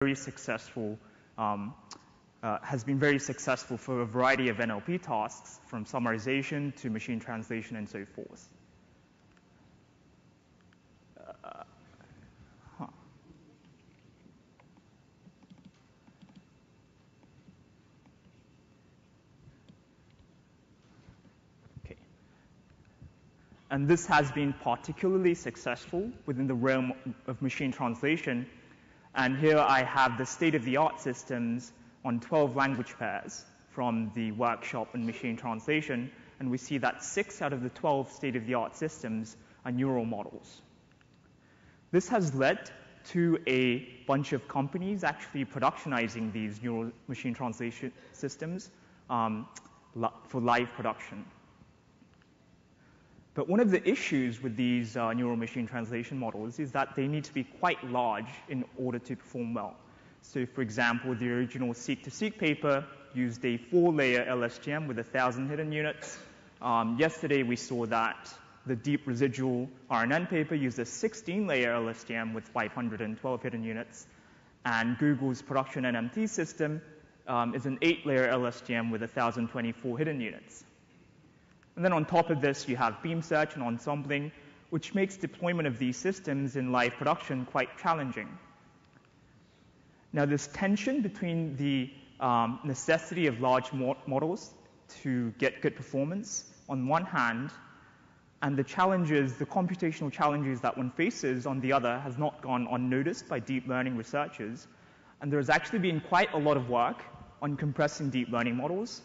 very successful, has been very successful for a variety of NLP tasks, from summarization to machine translation and so forth. And this has been particularly successful within the realm of machine translation. And here I have the state-of-the-art systems on 12 language pairs from the workshop in machine translation. And we see that 6 out of the 12 state-of-the-art systems are neural models. This has led to a bunch of companies actually productionizing these neural machine translation systems for live production. But one of the issues with these neural machine translation models is that they need to be quite large in order to perform well. So for example, the original Seek-to-Seek paper used a 4-layer LSTM with 1,000 hidden units. Yesterday we saw that the deep residual RNN paper used a 16-layer LSTM with 512 hidden units. And Google's production NMT system is an 8-layer LSTM with 1,024 hidden units. And then on top of this, you have beam search and ensembling, which makes deployment of these systems in live production quite challenging. Now, this tension between the necessity of large models to get good performance on one hand, and the challenges, the computational challenges that one faces on the other, has not gone unnoticed by deep learning researchers. And there has actually been quite a lot of work on compressing deep learning models.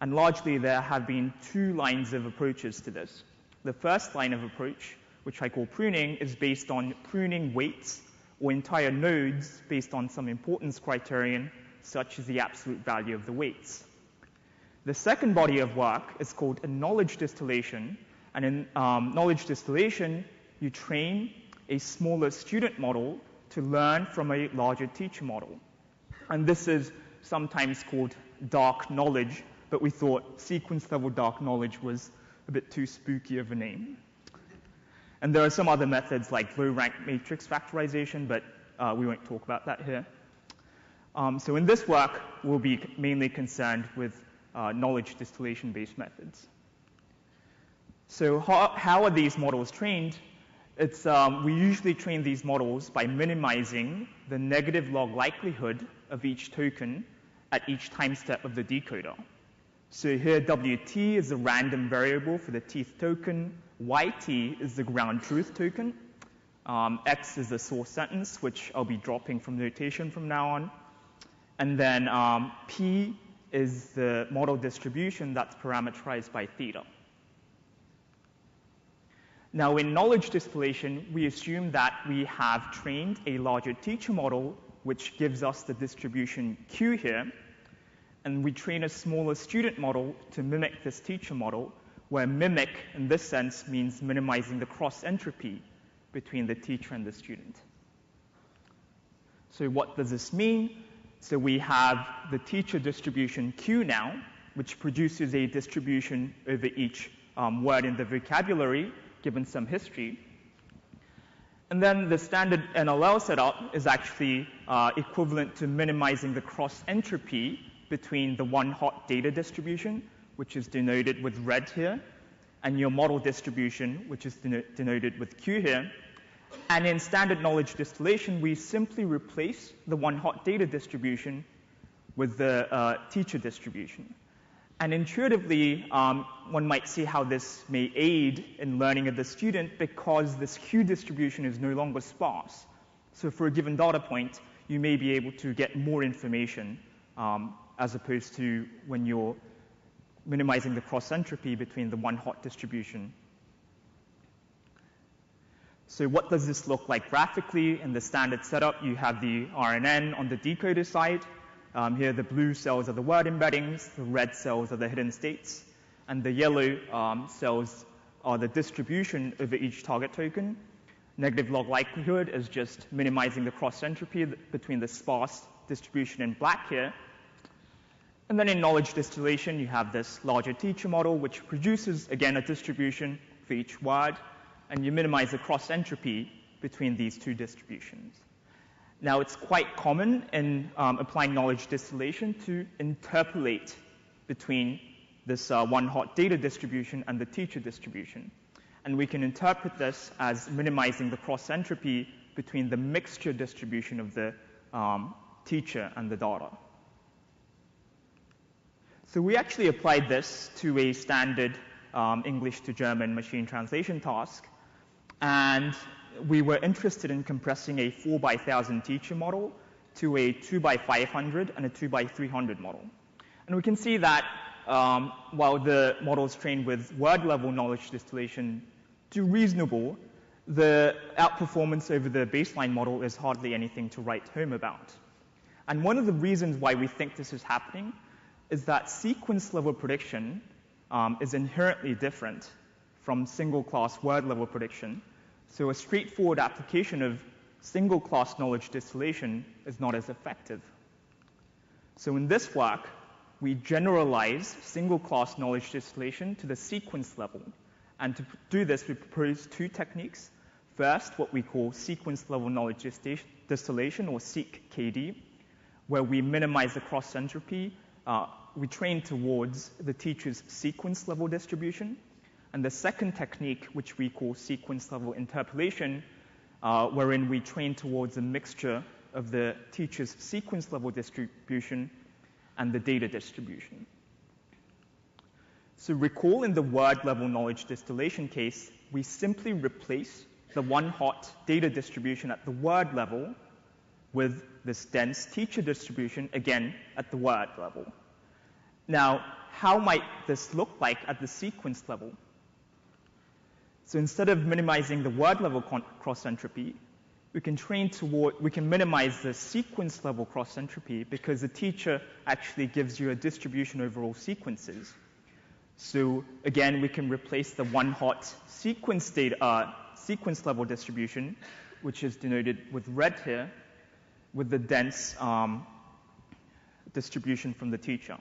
And largely, there have been 2 lines of approaches to this. The first line of approach, which I call pruning, is based on pruning weights or entire nodes based on some importance criterion, such as the absolute value of the weights. The second body of work is called a knowledge distillation. And in knowledge distillation, you train a smaller student model to learn from a larger teacher model. And this is sometimes called dark knowledge, but we thought sequence-level dark knowledge was a bit too spooky of a name. And there are some other methods like low-rank matrix factorization, but we won't talk about that here. So in this work, we'll be mainly concerned with knowledge distillation-based methods. So how are these models trained? We usually train these models by minimizing the negative log likelihood of each token at each time step of the decoder. So here, WT is a random variable for the teeth token. YT is the ground truth token. X is the source sentence, which I'll be dropping from notation from now on. And then P is the model distribution that's parameterized by theta. Now, in knowledge distillation, we assume that we have trained a larger teacher model, which gives us the distribution Q here. And we train a smaller student model to mimic this teacher model, where mimic, in this sense, means minimizing the cross-entropy between the teacher and the student. So what does this mean? So we have the teacher distribution Q now, which produces a distribution over each word in the vocabulary, given some history. And then the standard NLL setup is actually equivalent to minimizing the cross-entropy between the one-hot data distribution, which is denoted with red here, and your model distribution, which is denoted with Q here. And in standard knowledge distillation, we simply replace the one-hot data distribution with the teacher distribution. And intuitively, one might see how this may aid in learning of the student because this Q distribution is no longer sparse. So for a given data point, you may be able to get more information as opposed to when you're minimizing the cross-entropy between the one-hot distribution. So what does this look like graphically? In the standard setup, you have the RNN on the decoder side. Here, the blue cells are the word embeddings, the red cells are the hidden states, and the yellow cells are the distribution over each target token. Negative log likelihood is just minimizing the cross-entropy between the sparse distribution in black here. And then in knowledge distillation, you have this larger teacher model, which produces, again, a distribution for each word, and you minimize the cross-entropy between these 2 distributions. Now, it's quite common in applying knowledge distillation to interpolate between this one-hot data distribution and the teacher distribution. And we can interpret this as minimizing the cross-entropy between the mixture distribution of the teacher and the data. So we actually applied this to a standard English to German machine translation task. And we were interested in compressing a 4 by 1,000 teacher model to a 2 by 500 and a 2 by 300 model. And we can see that while the models trained with word-level knowledge distillation do reasonable, the outperformance over the baseline model is hardly anything to write home about. And one of the reasons why we think this is happening is that sequence-level prediction is inherently different from single-class word-level prediction. So a straightforward application of single-class knowledge distillation is not as effective. So in this work, we generalize single-class knowledge distillation to the sequence level. And to do this, we propose two techniques. First, what we call sequence-level knowledge distillation, or seq-KD, where we minimize the cross-entropy. We train towards the teacher's sequence-level distribution. And the second technique, which we call sequence-level interpolation, wherein we train towards a mixture of the teacher's sequence-level distribution and the data distribution. So recall in the word-level knowledge distillation case, we simply replace the one-hot data distribution at the word level with this dense teacher distribution, again, at the word level. Now, how might this look like at the sequence level? So instead of minimizing the word-level cross-entropy, we can minimize the sequence-level cross-entropy because the teacher actually gives you a distribution over all sequences. So again, we can replace the one-hot sequence-level distribution, which is denoted with red here, with the dense distribution from the teacher.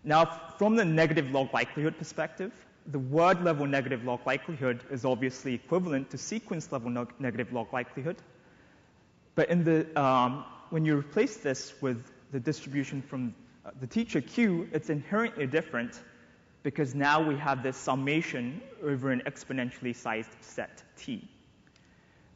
Now, from the negative log likelihood perspective, the word-level negative log likelihood is obviously equivalent to sequence-level negative log likelihood. But in the, when you replace this with the distribution from the teacher Q, it's inherently different because now we have this summation over an exponentially sized set T.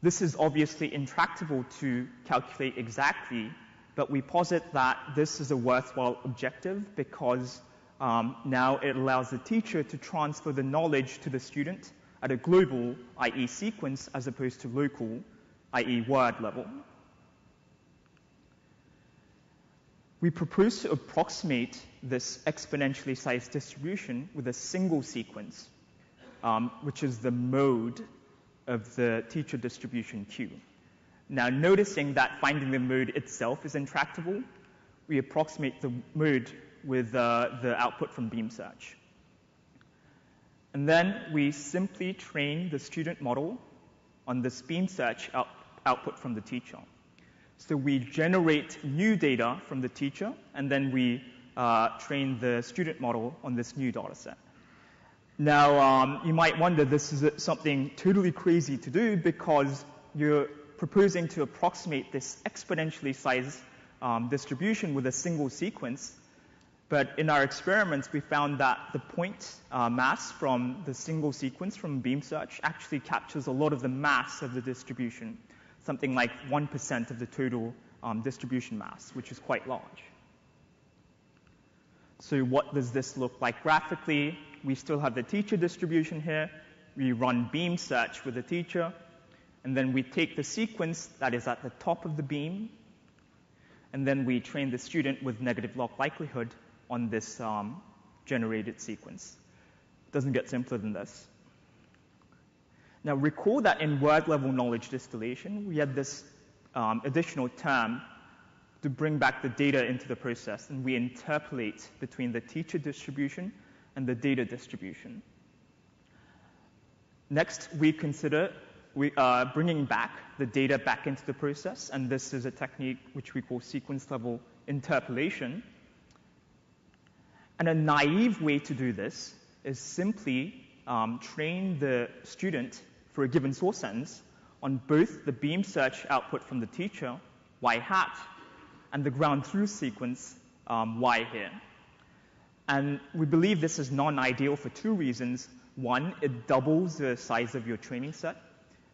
This is obviously intractable to calculate exactly, but we posit that this is a worthwhile objective because now it allows the teacher to transfer the knowledge to the student at a global, i.e. sequence, as opposed to local, i.e. word level. We propose to approximate this exponentially sized distribution with a single sequence, which is the mode of the teacher distribution Q. Now, noticing that finding the mode itself is intractable, we approximate the mode with the output from beam search. And then we simply train the student model on this beam search output from the teacher. So we generate new data from the teacher, and then we train the student model on this new data set. Now, you might wonder, this is something totally crazy to do because you're proposing to approximate this exponentially sized distribution with a single sequence. But in our experiments, we found that the point mass from the single sequence from beam search actually captures a lot of the mass of the distribution, something like 1% of the total distribution mass, which is quite large. So what does this look like graphically? We still have the teacher distribution here. We run beam search with the teacher. And then we take the sequence that is at the top of the beam. And then we train the student with negative log likelihood on this generated sequence. It doesn't get simpler than this. Now, recall that in word-level knowledge distillation, we had this additional term to bring back the data into the process, and we interpolate between the teacher distribution and the data distribution. Next, we consider bringing back the data back into the process, and this is a technique which we call sequence-level interpolation. And a naive way to do this is simply train the student for a given source sentence on both the beam search output from the teacher y hat, and the ground truth sequence, y here. And we believe this is non-ideal for two reasons. One, it doubles the size of your training set.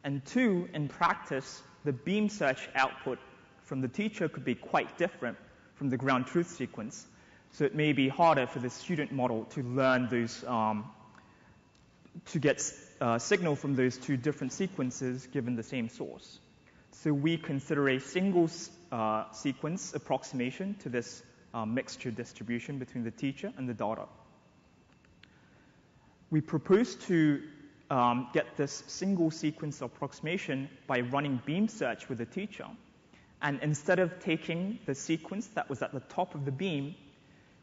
And two, in practice, the beam search output from the teacher could be quite different from the ground truth sequence. So it may be harder for the student model to learn those, to get signal from those two different sequences given the same source. So we consider a single sequence approximation to this mixture distribution between the teacher and the data. We propose to get this single sequence approximation by running beam search with the teacher. And instead of taking the sequence that was at the top of the beam,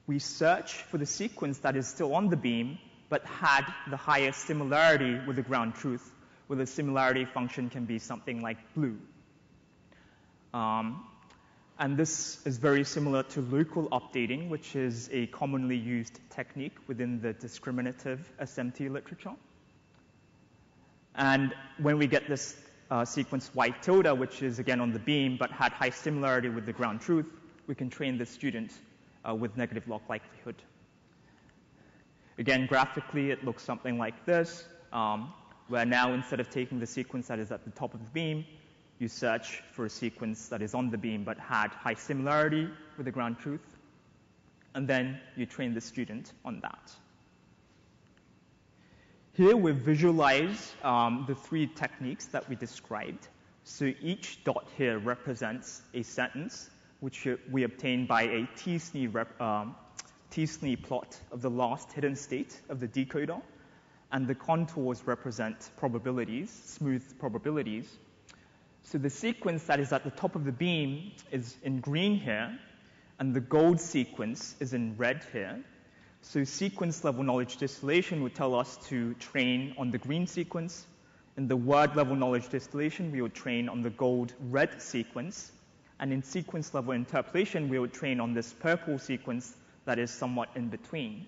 we search for the sequence that is still on the beam but had the highest similarity with the ground truth, where the similarity function can be something like blue. And this is very similar to local updating, which is a commonly used technique within the discriminative SMT literature. And when we get this sequence y tilde, which is again on the beam but had high similarity with the ground truth, we can train the student with negative log likelihood. Again, graphically, it looks something like this, where now instead of taking the sequence that is at the top of the beam, you search for a sequence that is on the beam but had high similarity with the ground truth, and then you train the student on that. Here we visualize the three techniques that we described. So each dot here represents a sentence, which we obtain by a t-SNE plot of the last hidden state of the decoder, and the contours represent probabilities, smooth probabilities. So the sequence that is at the top of the beam is in green here, and the gold sequence is in red here. So sequence-level knowledge distillation would tell us to train on the green sequence. In the word-level knowledge distillation, we would train on the gold-red sequence. And in sequence-level interpolation, we would train on this purple sequence that is somewhat in between.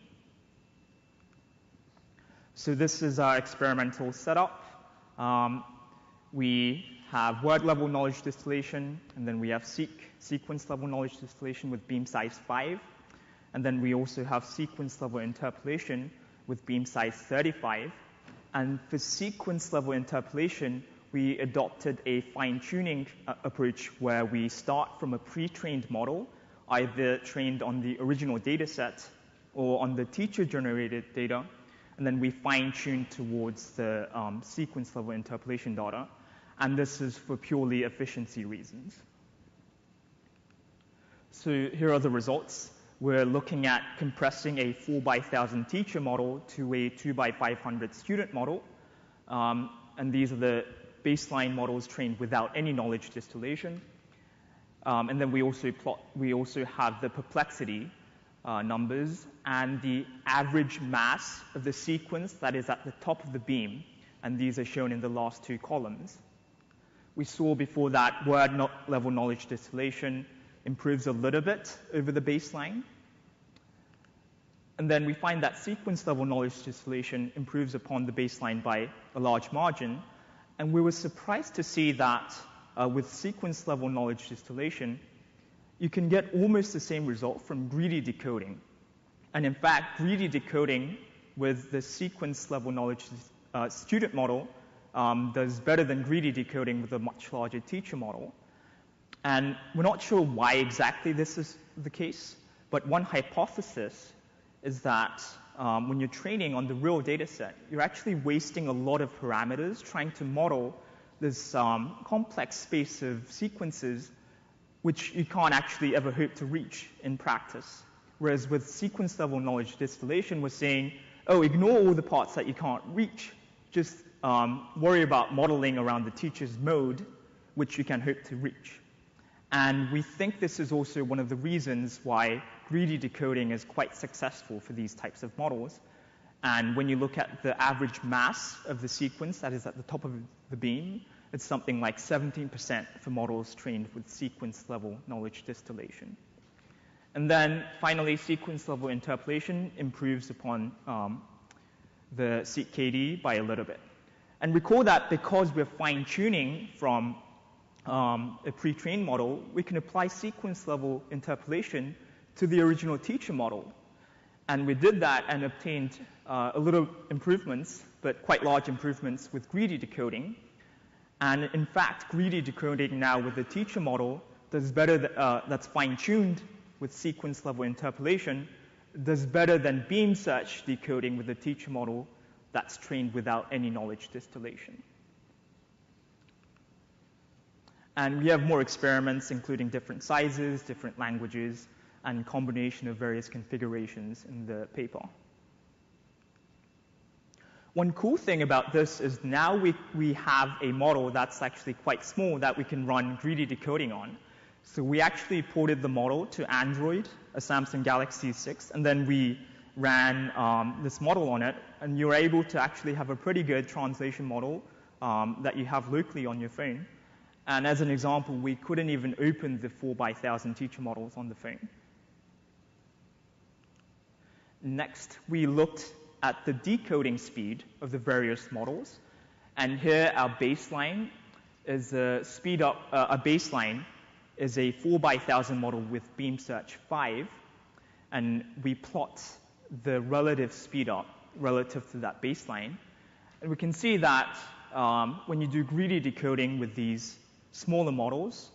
So this is our experimental setup. We have word-level knowledge distillation, and then we have sequence-level knowledge distillation with beam size 5. And then we also have sequence-level interpolation with beam size 35. And for sequence-level interpolation, we adopted a fine-tuning approach where we start from a pre-trained model, either trained on the original data set or on the teacher-generated data, and then we fine-tune towards the sequence-level interpolation data. And this is for purely efficiency reasons. So here are the results. We're looking at compressing a 4 by 1,000 teacher model to a 2 by 500 student model. And these are the baseline models trained without any knowledge distillation. And then we also have the perplexity numbers and the average mass of the sequence that is at the top of the beam. And these are shown in the last two columns. We saw before that word-level knowledge distillation improves a little bit over the baseline. And then we find that sequence-level knowledge distillation improves upon the baseline by a large margin. And we were surprised to see that with sequence-level knowledge distillation, you can get almost the same result from greedy decoding. And in fact, greedy decoding with the sequence-level knowledge student model does better than greedy decoding with a much larger teacher model. And we're not sure why exactly this is the case, but one hypothesis is that when you're training on the real data set, you're actually wasting a lot of parameters trying to model this complex space of sequences which you can't actually ever hope to reach in practice. Whereas with sequence-level knowledge distillation, we're saying, oh, ignore all the parts that you can't reach. Just worry about modeling around the teacher's mode, which you can hope to reach. And we think this is also one of the reasons why greedy decoding is quite successful for these types of models. And when you look at the average mass of the sequence that is at the top of the beam, it's something like 17% for models trained with sequence-level knowledge distillation. And then finally, sequence-level interpolation improves upon the seq-KD by a little bit. And recall that because we're fine-tuning from a pre-trained model, we can apply sequence-level interpolation to the original teacher model. And we did that and obtained a little improvements, but quite large improvements with greedy decoding. And in fact, greedy decoding now with the teacher model does better, that's fine-tuned with sequence-level interpolation, does better than beam search decoding with the teacher model that's trained without any knowledge distillation. And we have more experiments, including different sizes, different languages, and combination of various configurations in the paper. One cool thing about this is now we have a model that's actually quite small that we can run greedy decoding on. So we actually ported the model to Android, a Samsung Galaxy 6, and then we ran this model on it, and you're able to actually have a pretty good translation model that you have locally on your phone. And as an example, we couldn't even open the 4x1000 teacher models on the phone. Next, we looked at the decoding speed of the various models. And here, our baseline is a speed up, a baseline is a 4x1000 model with beam search 5. And we plot the relative speed up relative to that baseline. And we can see that when you do greedy decoding with these smaller models,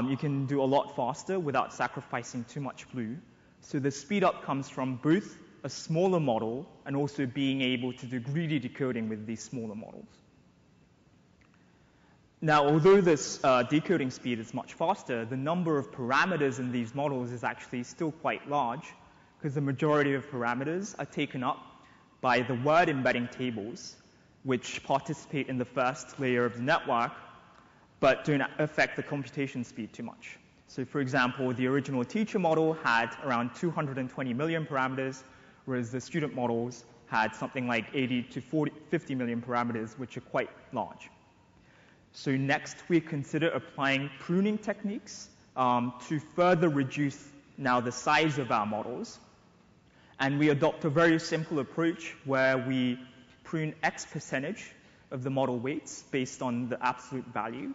you can do a lot faster without sacrificing too much blue. So the speed up comes from both a smaller model and also being able to do greedy decoding with these smaller models. Now, although this decoding speed is much faster, the number of parameters in these models is actually still quite large, because the majority of parameters are taken up by the word embedding tables, which participate in the first layer of the network, but don't affect the computation speed too much. So for example, the original teacher model had around 220 million parameters, whereas the student models had something like 80 to 50 million parameters, which are quite large. So next, we consider applying pruning techniques to further reduce now the size of our models. And we adopt a very simple approach where we prune X percentage of the model weights based on the absolute value.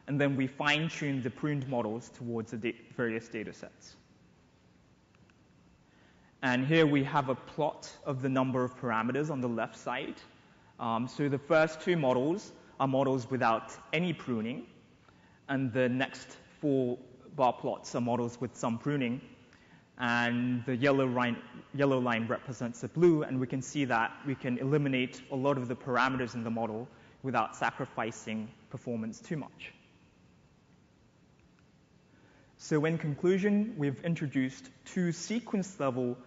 And then we fine-tune the pruned models towards the various data sets. And here we have a plot of the number of parameters on the left side. So the first two models are models without any pruning. And the next 4 bar plots are models with some pruning. And the yellow line represents the blue. And we can see that we can eliminate a lot of the parameters in the model without sacrificing performance too much. So in conclusion, we've introduced 2 sequence-level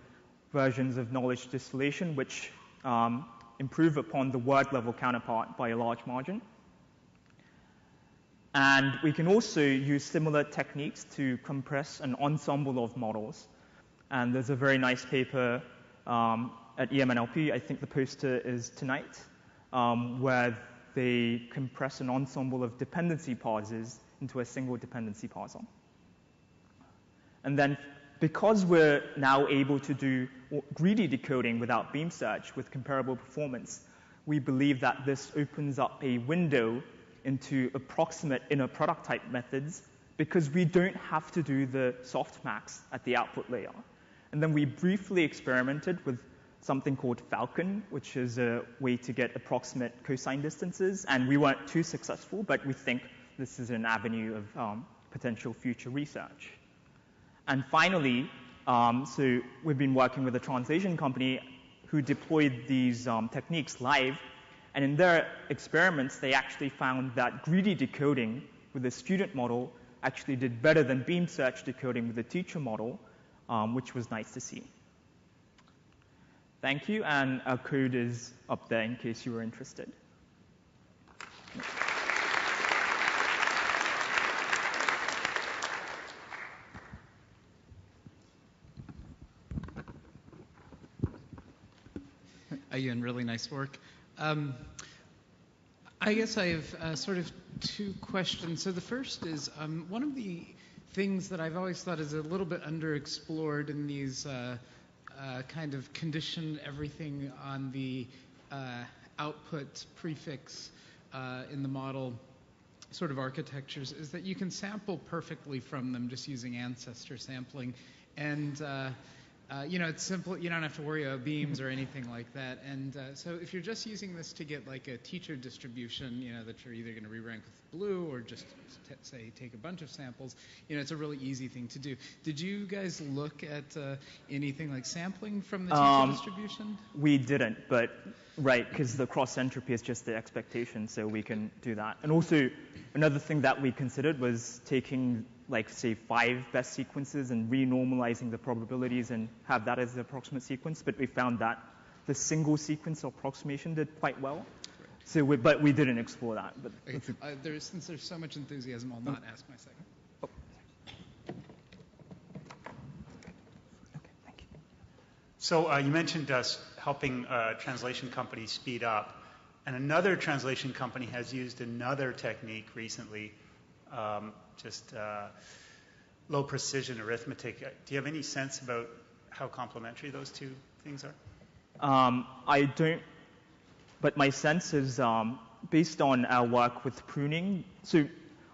versions of knowledge distillation, which improve upon the word-level counterpart by a large margin. And we can also use similar techniques to compress an ensemble of models. And there's a very nice paper at EMNLP, I think the poster is tonight, where they compress an ensemble of dependency parsers into a single dependency parser. And then, because we're now able to do greedy decoding without beam search with comparable performance, we believe that this opens up a window into approximate inner product type methods, because we don't have to do the softmax at the output layer. And then we briefly experimented with something called Falcon, which is a way to get approximate cosine distances, and we weren't too successful, but we think this is an avenue of potential future research. And finally, so we've been working with a translation company who deployed these techniques live. And in their experiments, they actually found that greedy decoding with the student model actually did better than beam search decoding with the teacher model, which was nice to see. Thank you. And our code is up there in case you were interested. Ian, really nice work. I guess I have sort of 2 questions. So the first is, one of the things that I've always thought is a little bit underexplored in these kind of condition everything on the output prefix in the model sort of architectures is that you can sample perfectly from them just using ancestor sampling. And it's simple. You don't have to worry about beams or anything like that. And so if you're just using this to get like a teacher distribution, that you're either going to re-rank with blue or just say take a bunch of samples, it's a really easy thing to do. Did you guys look at anything like sampling from the teacher distribution? We didn't, but right, because the cross entropy is just the expectation, so we can do that. And also, another thing that we considered was taking, like, say, 5 best sequences and renormalizing the probabilities and have that as the approximate sequence. But we found that the single sequence approximation did quite well. So, but we didn't explore that. But okay. Since there's so much enthusiasm, I'll not ask my second. Oh. Okay, thank you. So you mentioned us helping translation companies speed up. And another translation company has used another technique recently, low precision arithmetic. Do you have any sense about how complementary those two things are? I don't, but my sense is based on our work with pruning. So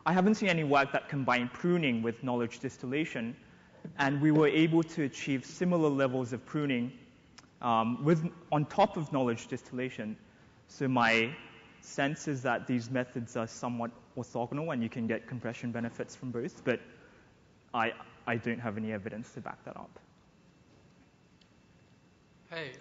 I haven't seen any work that combined pruning with knowledge distillation, and we were able to achieve similar levels of pruning on top of knowledge distillation. So my sense is that these methods are somewhat orthogonal and you can get compression benefits from both, but I don't have any evidence to back that up. Hey,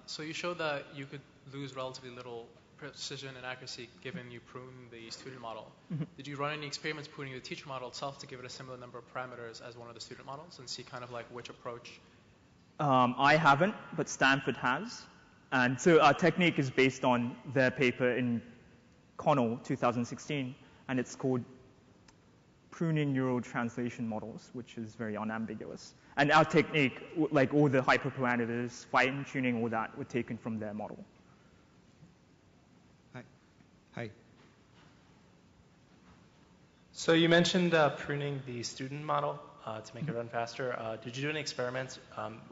so you showed that you could lose relatively little precision and accuracy given you prune the student model. Mm-hmm. Did you run any experiments pruning the teacher model itself to give it a similar number of parameters as one of the student models and see kind of like which approach? I haven't, but Stanford has. And so our technique is based on their paper in Connell 2016, and it's called Pruning Neural Translation Models, which is very unambiguous. And our technique, like all the hyperparameters, fine-tuning, all that, were taken from their model. Hi. So you mentioned pruning the student model to make it run faster. Did you do any experiments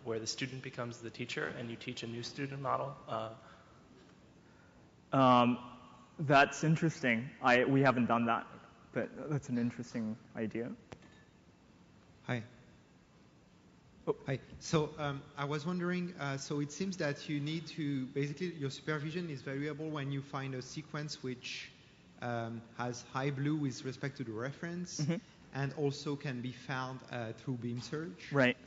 where the student becomes the teacher and you teach a new student model? That's interesting. We haven't done that, but that's an interesting idea. Hi. Oh, hi. So I was wondering, so it seems that you need to, basically your supervision is variable when you find a sequence which has high blue with respect to the reference, mm-hmm. and also can be found through beam search. Right.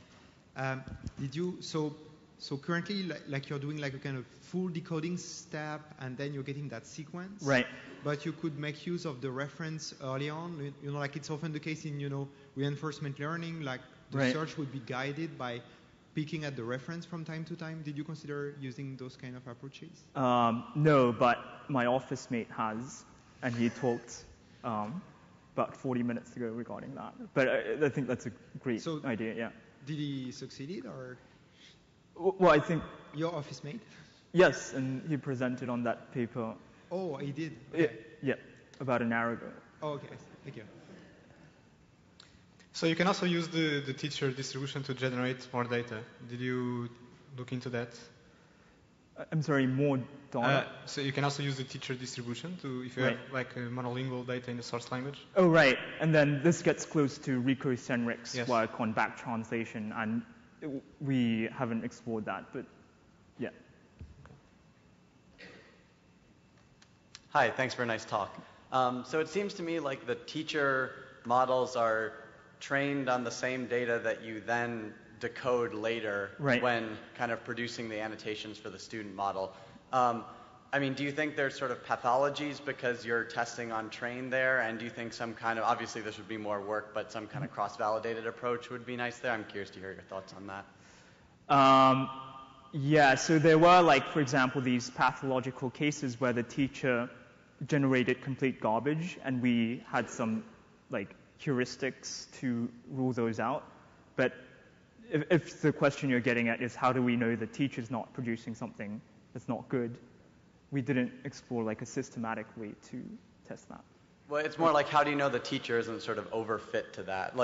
So currently, like you're doing like a kind of full decoding step, and then you're getting that sequence. Right. But you could make use of the reference early on. Like it's often the case in, reinforcement learning, like the right. search would be guided by picking at the reference from time to time. Did you consider using those kind of approaches? No, but my office mate has, and he talked about 40 minutes ago regarding that. But I think that's a great idea, yeah. Did he succeed, or? Well, I think... Your office mate? Yes, and he presented on that paper. Oh, he did? Okay. Yeah, about an hour ago. Oh, okay. Thank you. So you can also use the teacher distribution to generate more data. Did you look into that? I'm sorry, more data? So you can also use the teacher distribution to, if you right. have like monolingual data in the source language. Oh, right. And then this gets close to Rico Senrich's yes. work on back translation, and we haven't explored that, but yeah. Hi, thanks for a nice talk. So it seems to me like the teacher models are trained on the same data that you then decode later right. when kind of producing the annotations for the student model. Do you think there's sort of pathologies because you're testing on train there? And do you think some kind of, obviously this would be more work, but some kind of cross-validated approach would be nice there? I'm curious to hear your thoughts on that. Yeah, so there were, for example, these pathological cases where the teacher generated complete garbage, and we had some, heuristics to rule those out. But if the question you're getting at is how do we know the teacher's not producing something that's not good, we didn't explore a systematic way to test that. Well, it's more like how do you know the teacher isn't sort of overfit to that?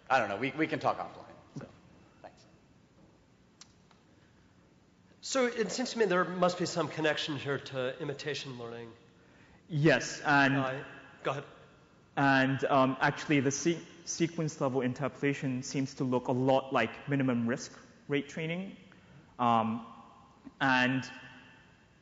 I don't know, we can talk offline. So, thanks. So it seems to me there must be some connection here to imitation learning. Yes, and... Go ahead. And actually, the sequence level interpolation seems to look a lot like minimum risk rate training. And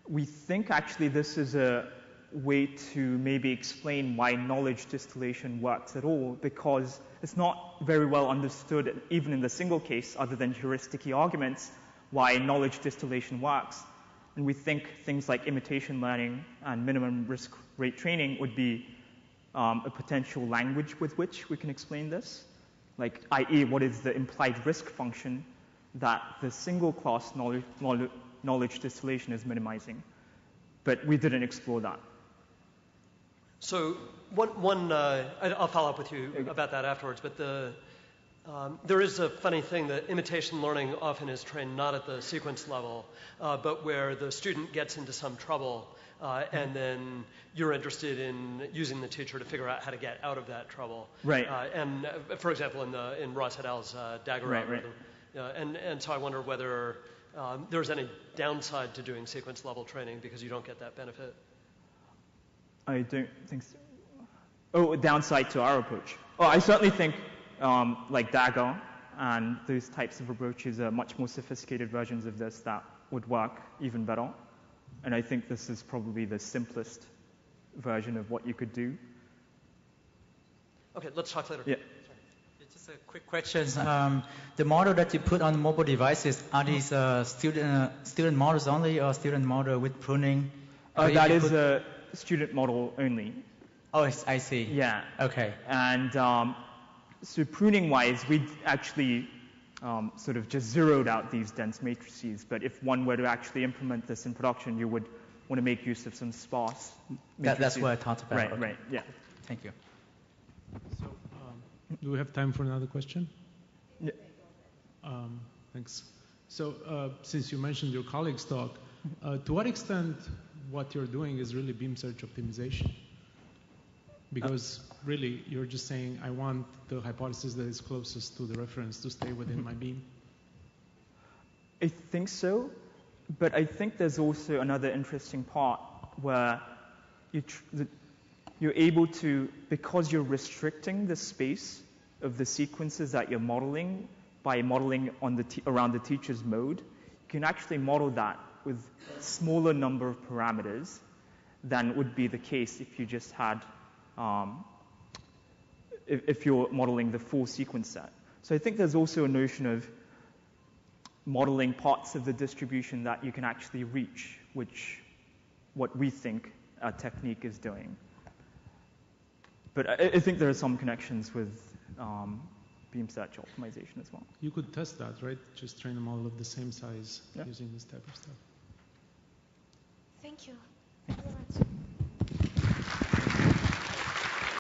we think actually this is a way to maybe explain why knowledge distillation works at all, because it's not very well understood, even in the single case, other than heuristic arguments, why knowledge distillation works. And we think things like imitation learning and minimum risk rate training would be a potential language with which we can explain this, like, i.e., what is the implied risk function that the single class knowledge distillation is minimizing. But we didn't explore that. So I'll follow up with you about that afterwards, but there is a funny thing that imitation learning often is trained not at the sequence level, but where the student gets into some trouble, and then you're interested in using the teacher to figure out how to get out of that trouble. Right. And for example, in Ross et al.'s Dagger algorithm. And so I wonder whether there's any downside to doing sequence level training because you don't get that benefit. I don't think so. Oh, downside to our approach. Oh, I certainly think like Dagger and those types of approaches are much more sophisticated versions of this that would work even better. And I think this is probably the simplest version of what you could do. Okay, let's talk later. Yeah. Just a quick question. The model that you put on mobile devices, are these student models only or student model with pruning? That is a student model only. Oh, I see. Yeah. Okay. And so pruning-wise, we actually sort of just zeroed out these dense matrices. But if one were to actually implement this in production, you would want to make use of some sparse matrices. That's what I thought about. Right, okay. right, yeah. Thank you. So, do we have time for another question? Yeah. Thanks. So, since you mentioned your colleagues' talk, to what extent what you're doing is really beam search optimization? Because really, you're just saying, I want the hypothesis that is closest to the reference to stay within my beam. I think so, but I think there's also another interesting part where you're able to, because you're restricting the space of the sequences that you're modeling by modeling on around the teacher's mode, you can actually model that with smaller number of parameters than would be the case if you just had, if you're modeling the full sequence set. So I think there's also a notion of modeling parts of the distribution that you can actually reach, what we think our technique is doing. But I think there are some connections with beam search optimization as well. You could test that, right? Just train a model of the same size using this type of stuff. Thank you.